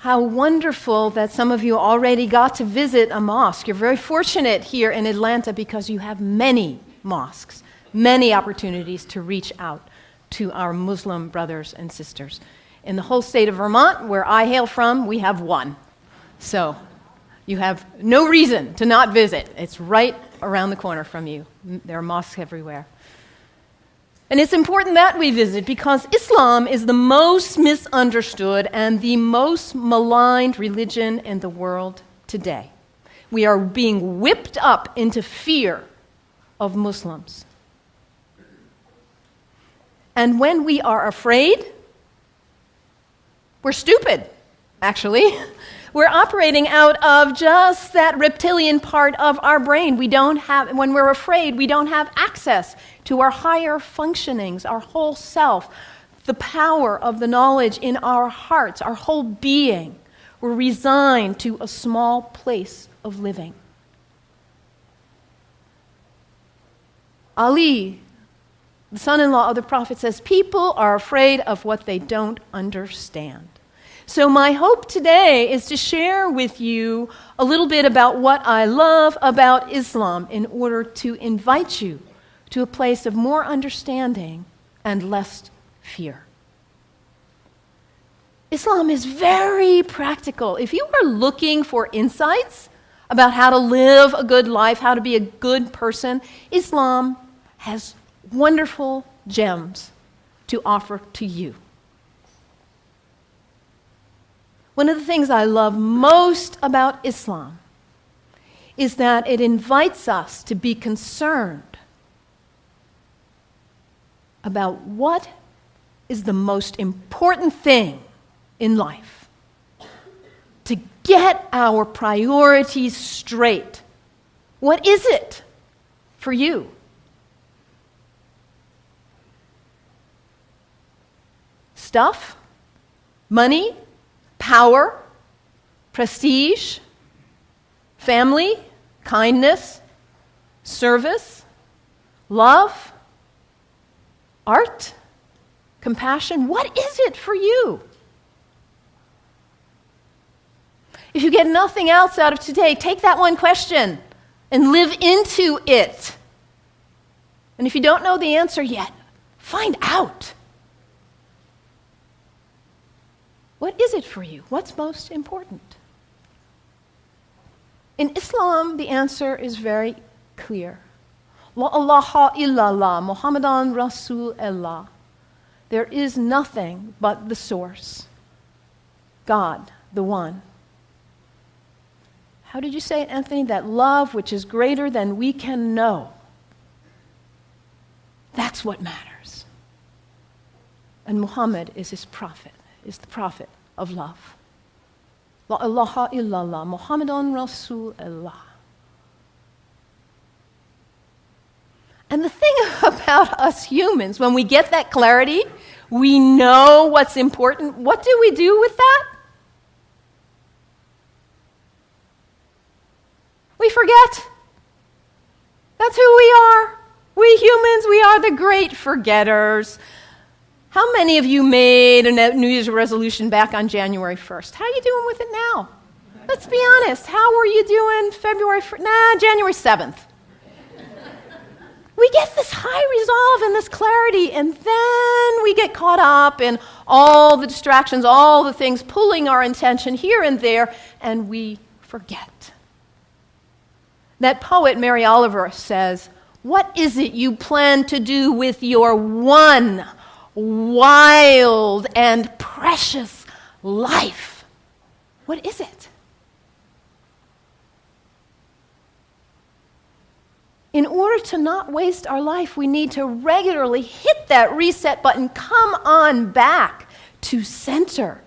How wonderful that some of you already got to visit a mosque. You're very fortunate here in Atlanta because you have many mosques, many opportunities to reach out to our Muslim brothers and sisters. In the whole state of Vermont, where I hail from, we have one. So you have no reason to not visit. It's right around the corner from you. There are mosques everywhere. And it's important that we visit because Islam is the most misunderstood and the most maligned religion in the world today. We are being whipped up into fear of Muslims. And when we are afraid, we're stupid, actually. We're operating out of just that reptilian part of our brain. When we're afraid, we don't have access to our higher functionings, our whole self, the power of the knowledge in our hearts, our whole being. We're resigned to a small place of living. Ali, the son-in-law of the Prophet, says, people are afraid of what they don't understand. So my hope today is to share with you a little bit about what I love about Islam in order to invite you to a place of more understanding and less fear. Islam is very practical. If you are looking for insights about how to live a good life, how to be a good person, Islam has wonderful gems to offer to you. One of the things I love most about Islam is that it invites us to be concerned about what is the most important thing in life. To get our priorities straight. What is it for you? Stuff? Money? Power, prestige, family, kindness, service, love, art, compassion. What is it for you? If you get nothing else out of today, take that one question and live into it. And if you don't know the answer yet, find out. What is it for you? What's most important? In Islam, the answer is very clear. La ilaha illallah, Muhammadan Rasulullah. There is nothing but the source. God, the one. How did you say it, Anthony? That love which is greater than we can know. That's what matters. And Muhammad is his prophet. Is the prophet of love. La ilaha illallah, Muhammadan Rasulullah. And the thing about us humans, when we get that clarity, we know what's important. What do we do with that? We forget. That's who we are. We humans, we are the great forgetters. How many of you made a New Year's resolution back on January 1st? How are you doing with it now? Let's be honest. How were you doing January 7th? We get this high resolve and this clarity, and then we get caught up in all the distractions, all the things pulling our attention here and there, and we forget. That poet, Mary Oliver, says, what is it you plan to do with your one wild and precious life? What is it? In order to not waste our life, we need to regularly hit that reset button, come on back to center,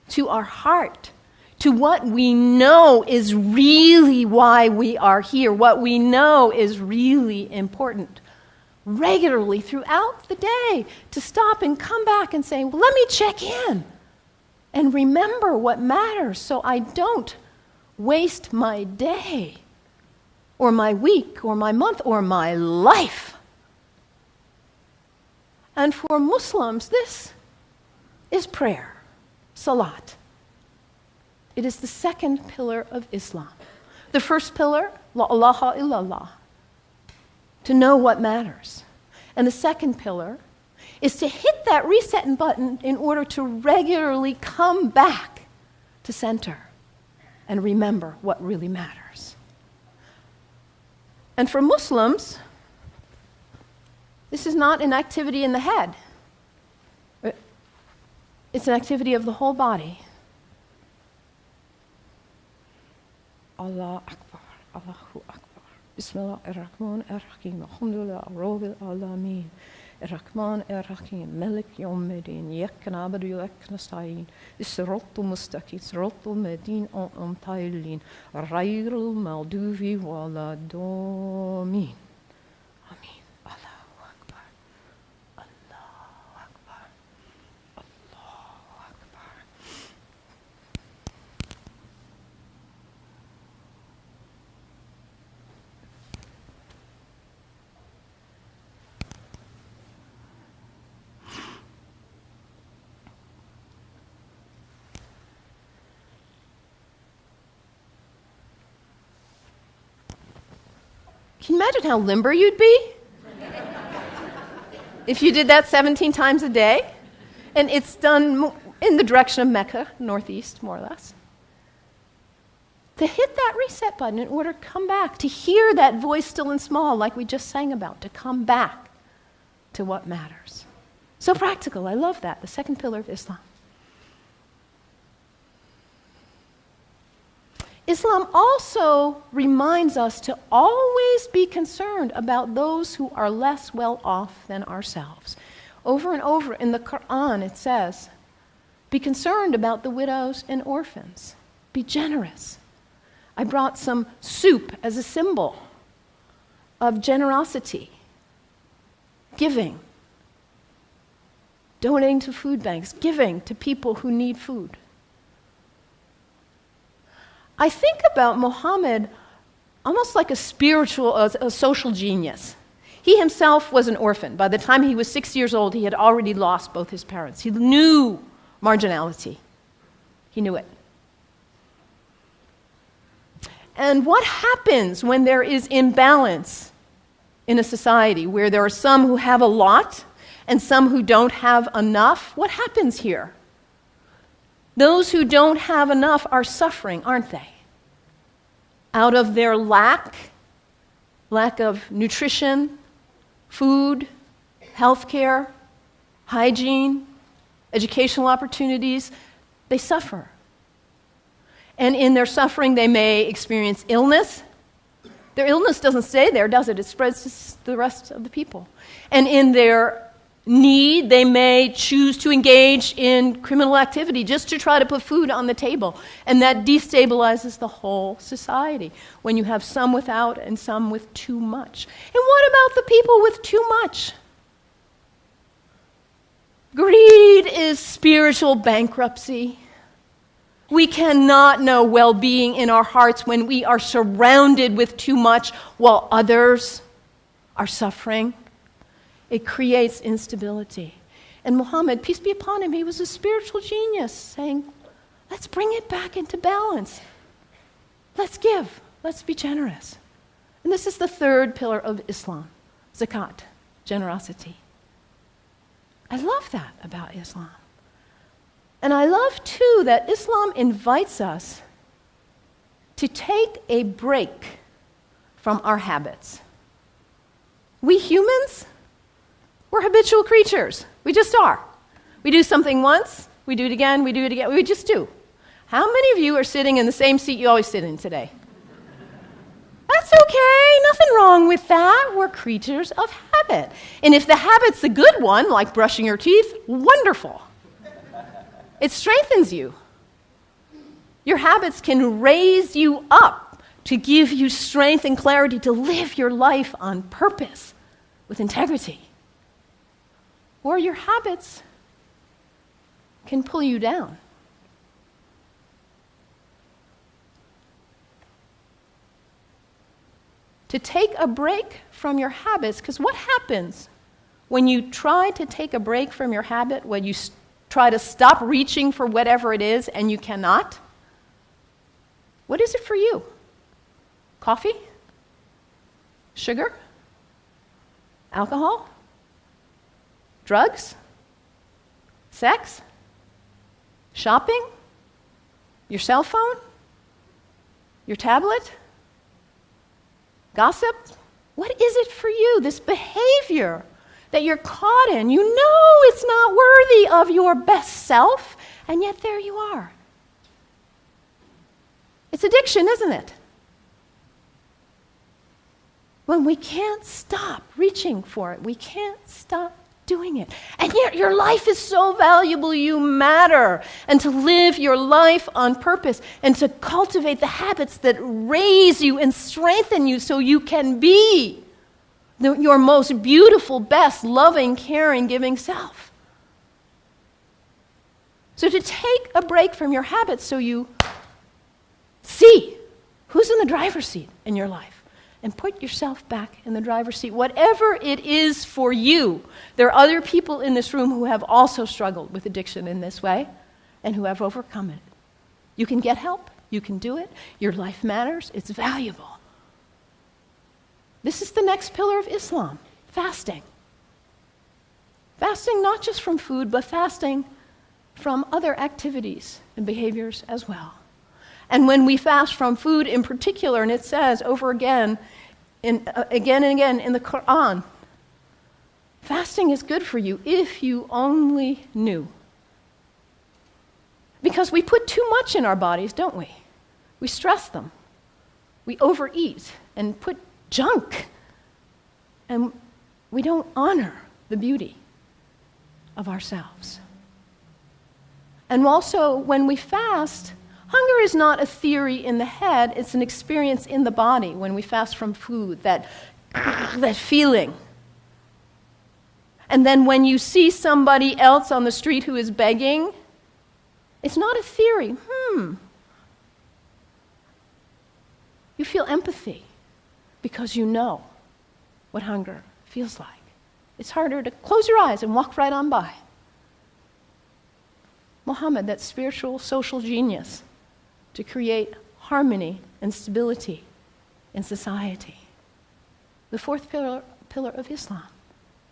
to our heart, to what we know is really why we are here, what we know is really important. Regularly throughout the day, to stop and come back and say, well, let me check in and remember what matters so I don't waste my day or my week or my month or my life. And for Muslims, this is prayer, salat. It is the second pillar of Islam. The first pillar, la ilaha illallah, to know what matters. And the second pillar is to hit that reset button in order to regularly come back to center and remember what really matters. And for Muslims, this is not an activity in the head. It's an activity of the whole body. Allah Akbar, Allahu Akbar. Bismillah ar-Rahman ar-Rahim. Alhamdulillah, Rabbil Alameen. Ar-Rahman ar-Rahim. Malik Yawmiddin. Iyyak na'budu wa iyyak nasta'in. As-siratal mustaqim. Siratal ladhina an'amta alayhim. Ghayril maghdubi waladdallin. Amin. Allahu Akbar. Allahu Akbar. Allahu Akbar. Can you imagine how limber you'd be if you did that 17 times a day? And it's done in the direction of Mecca, northeast, more or less. To hit that reset button in order to come back, to hear that voice still and small like we just sang about, to come back to what matters. So practical, I love that, the second pillar of Islam. Islam also reminds us to always be concerned about those who are less well off than ourselves. Over and over in the Quran it says, be concerned about the widows and orphans. Be generous. I brought some soup as a symbol of generosity, giving, donating to food banks, giving to people who need food. I think about Muhammad almost like a spiritual, a social genius. He himself was an orphan. By the time he was 6 years old, he had already lost both his parents. He knew marginality. He knew it. And what happens when there is imbalance in a society where there are some who have a lot and some who don't have enough? What happens here? Those who don't have enough are suffering, aren't they? Out of their lack of nutrition, food, healthcare, hygiene, educational opportunities, they suffer. And in their suffering, they may experience illness. Their illness doesn't stay there, does it? It spreads to the rest of the people. And in their need, they may choose to engage in criminal activity just to try to put food on the table. And that destabilizes the whole society when you have some without and some with too much. And what about the people with too much? Greed is spiritual bankruptcy. We cannot know well-being in our hearts when we are surrounded with too much while others are suffering. It creates instability. And Muhammad, peace be upon him, he was a spiritual genius, saying, let's bring it back into balance. Let's give. Let's be generous. And this is the third pillar of Islam, zakat, generosity. I love that about Islam. And I love, too, that Islam invites us to take a break from our habits. We humans, we're habitual creatures. We just are. We do something once, we do it again, we just do. How many of you are sitting in the same seat you always sit in today? That's okay, nothing wrong with that. We're creatures of habit. And if the habit's a good one, like brushing your teeth, wonderful. It strengthens you. Your habits can raise you up to give you strength and clarity to live your life on purpose with integrity. Or your habits can pull you down. To take a break from your habits, because what happens when you try to take a break from your habit, when you try to stop reaching for whatever it is and you cannot? What is it for you? Coffee? Sugar? Alcohol? Drugs? Sex? Shopping? Your cell phone? Your tablet? Gossip? What is it for you, this behavior that you're caught in? You know it's not worthy of your best self, and yet there you are. It's addiction, isn't it? When we can't stop reaching for it, we can't stop doing it. And yet your life is so valuable, you matter. And to live your life on purpose and to cultivate the habits that raise you and strengthen you so you can be your most beautiful, best, loving, caring, giving self. So to take a break from your habits so you see who's in the driver's seat in your life. And put yourself back in the driver's seat, whatever it is for you. There are other people in this room who have also struggled with addiction in this way and who have overcome it. You can get help. You can do it. Your life matters. It's valuable. This is the next pillar of Islam, fasting. Fasting not just from food, but fasting from other activities and behaviors as well. And when we fast from food in particular, and it says over again and again in the Quran, fasting is good for you if you only knew. Because we put too much in our bodies, don't we? We stress them. We overeat and put junk. And we don't honor the beauty of ourselves. And also, when we fast, hunger is not a theory in the head, it's an experience in the body when we fast from food, that feeling. And then when you see somebody else on the street who is begging, it's not a theory. You feel empathy because you know what hunger feels like. It's harder to close your eyes and walk right on by. Muhammad, that spiritual social genius, to create harmony and stability in society. The fourth pillar of Islam,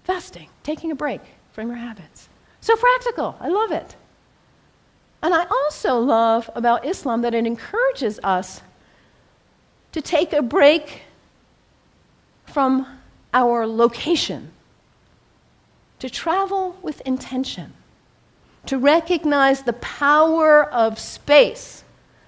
fasting, taking a break from your habits. So practical, I love it. And I also love about Islam that it encourages us to take a break from our location, to travel with intention, to recognize the power of space,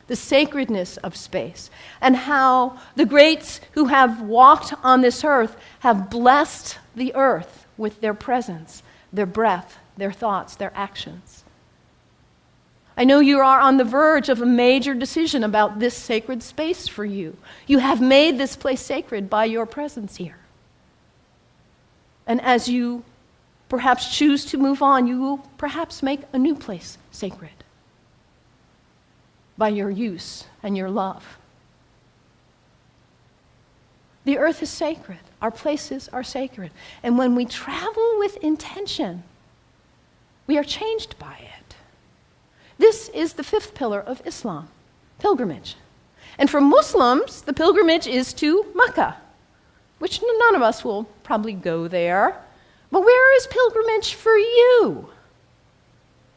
the sacredness of space, and how the greats who have walked on this earth have blessed the earth with their presence, their breath, their thoughts, their actions. I know you are on the verge of a major decision about this sacred space for you. You have made this place sacred by your presence here. And as you perhaps choose to move on, you will perhaps make a new place sacred by your use and your love. The earth is sacred. Our places are sacred. And when we travel with intention, we are changed by it. This is the fifth pillar of Islam, pilgrimage. And for Muslims, the pilgrimage is to Mecca, which none of us will probably go there. But where is pilgrimage for you?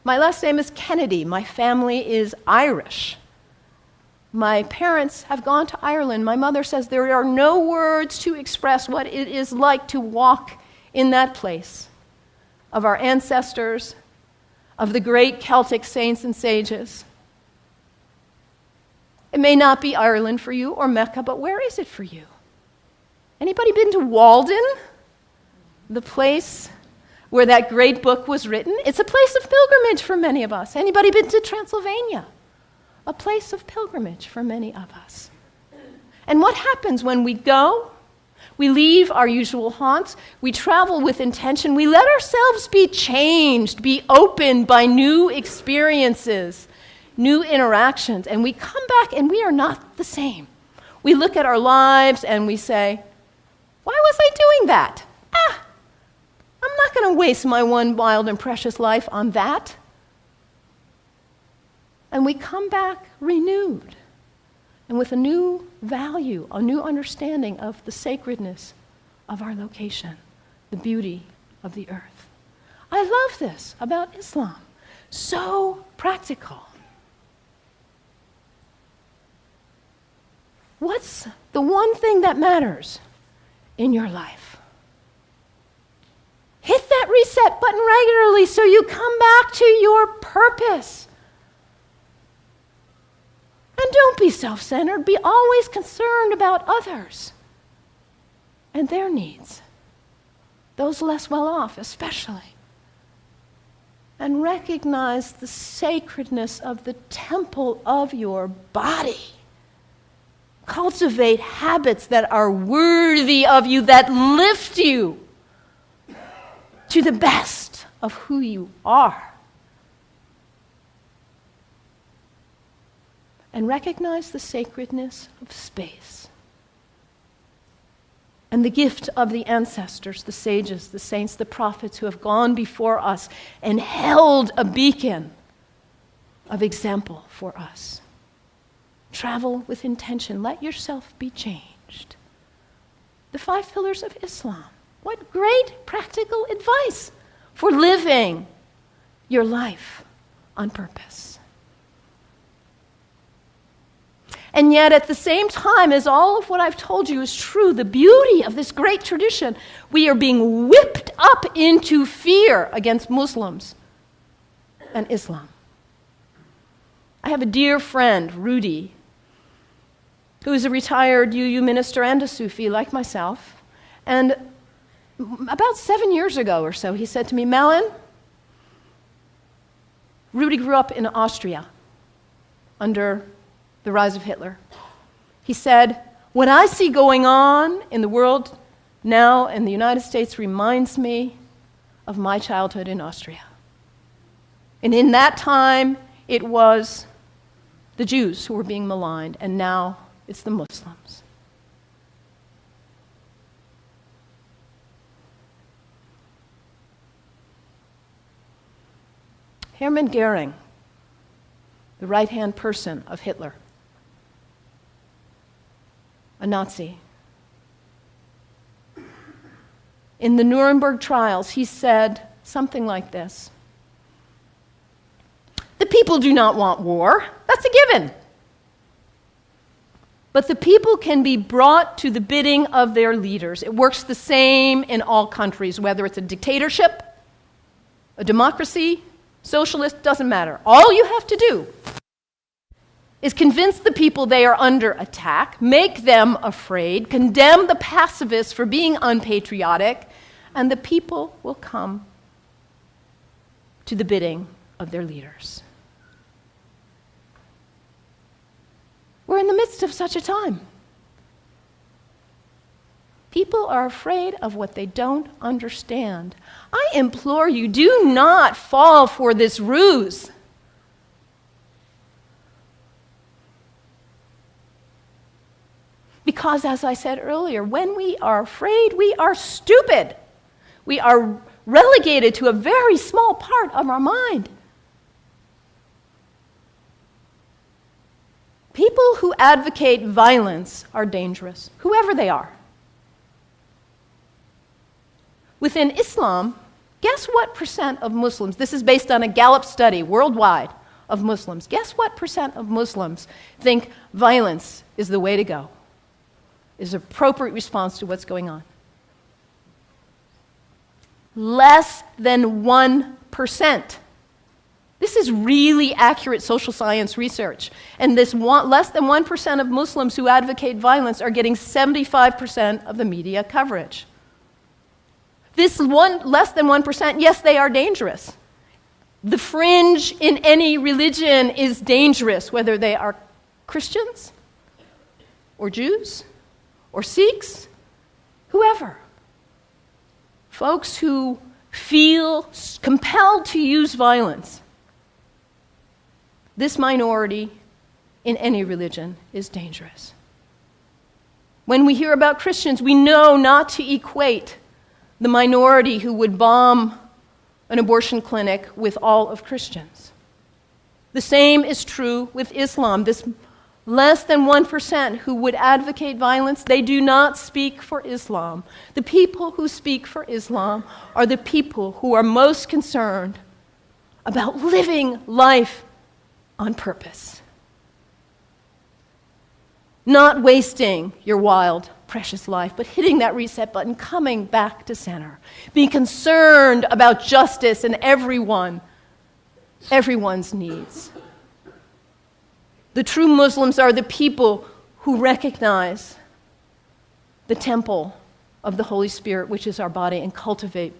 My last name is Kennedy. My family is Irish. My parents have gone to Ireland. My mother says there are no words to express what it is like to walk in that place of our ancestors, of the great Celtic saints and sages. It may not be Ireland for you or Mecca, but where is it for you? Anybody been to Walden? The place where that great book was written? It's a place of pilgrimage for many of us. Anybody been to Transylvania? A place of pilgrimage for many of us. And what happens when we go? We leave our usual haunts. We travel with intention. We let ourselves be changed, be opened by new experiences, new interactions. And we come back and we are not the same. We look at our lives and we say, why was I doing that? I'm not going to waste my one wild and precious life on that. And we come back renewed and with a new value, a new understanding of the sacredness of our location, the beauty of the earth. I love this about Islam. So practical. What's the one thing that matters in your life? Hit that reset button regularly so you come back to your purpose. And don't be self-centered. Be always concerned about others and their needs, those less well off especially. And recognize the sacredness of the temple of your body. Cultivate habits that are worthy of you, that lift you to the best of who you are. And recognize the sacredness of space and the gift of the ancestors, the sages, the saints, the prophets who have gone before us and held a beacon of example for us. Travel with intention. Let yourself be changed. The 5 pillars of Islam. What great practical advice for living your life on purpose. And yet, at the same time as all of what I've told you is true, the beauty of this great tradition, we are being whipped up into fear against Muslims and Islam. I have a dear friend, Rudy, who is a retired UU minister and a Sufi like myself. And about 7 years ago or so, he said to me, Malin, Rudy grew up in Austria under the rise of Hitler. He said, what I see going on in the world now in the United States reminds me of my childhood in Austria. And in that time, it was the Jews who were being maligned, and now it's the Muslims. Hermann Goering, the right-hand person of Hitler, a Nazi. In the Nuremberg trials, he said something like this: the people do not want war. That's a given. But the people can be brought to the bidding of their leaders. It works the same in all countries, whether it's a dictatorship, a democracy, socialist, doesn't matter. All you have to do is convince the people they are under attack, make them afraid, condemn the pacifists for being unpatriotic, and the people will come to the bidding of their leaders. We're in the midst of such a time. People are afraid of what they don't understand. I implore you, do not fall for this ruse. Because, as I said earlier, when we are afraid, we are stupid. We are relegated to a very small part of our mind. People who advocate violence are dangerous, whoever they are. Within Islam, guess what percent of Muslims, this is based on a Gallup study worldwide of Muslims, guess what percent of Muslims think violence is the way to go, is an appropriate response to what's going on? Less than 1%. This is really accurate social science research. And this less than 1% of Muslims who advocate violence are getting 75% of the media coverage. This less than 1%, yes, they are dangerous. The fringe in any religion is dangerous, whether they are Christians or Jews or Sikhs, whoever. Folks who feel compelled to use violence. This minority in any religion is dangerous. When we hear about Christians, we know not to equate the minority who would bomb an abortion clinic with all of Christians. The same is true with Islam. This Less than 1% who would advocate violence, they do not speak for Islam. The people who speak for Islam are the people who are most concerned about living life on purpose. Not wasting your wild, precious life, but hitting that reset button, coming back to center, being concerned about justice and everyone's needs. The true Muslims are the people who recognize the temple of the Holy Spirit, which is our body, and cultivate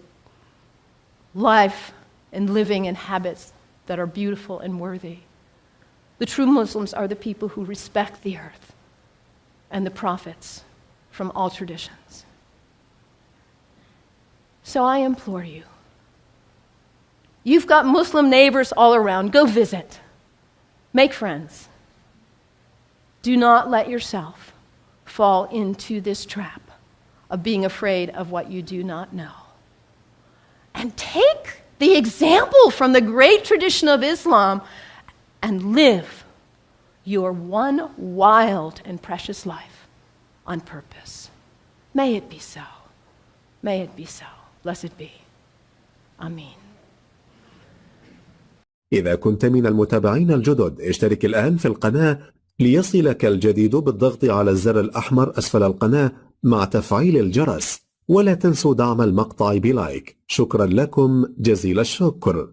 life and living and habits that are beautiful and worthy. The true Muslims are the people who respect the earth and the prophets from all traditions. So I implore you, you've got Muslim neighbors all around. Go visit. Make friends. Do not let yourself fall into this trap of being afraid of what you do not know. And take the example from the great tradition of Islam and live your one wild and precious life on purpose. May it be so. May it be so. Blessed be. Amen. إذا كنت من المتابعين الجدد اشترك الآن في القناة ليصلك الجديد بالضغط على الزر الأحمر أسفل القناة مع تفعيل الجرس، ولا تنسوا دعم المقطع بلايك. شكرا لكم جزيل الشكر.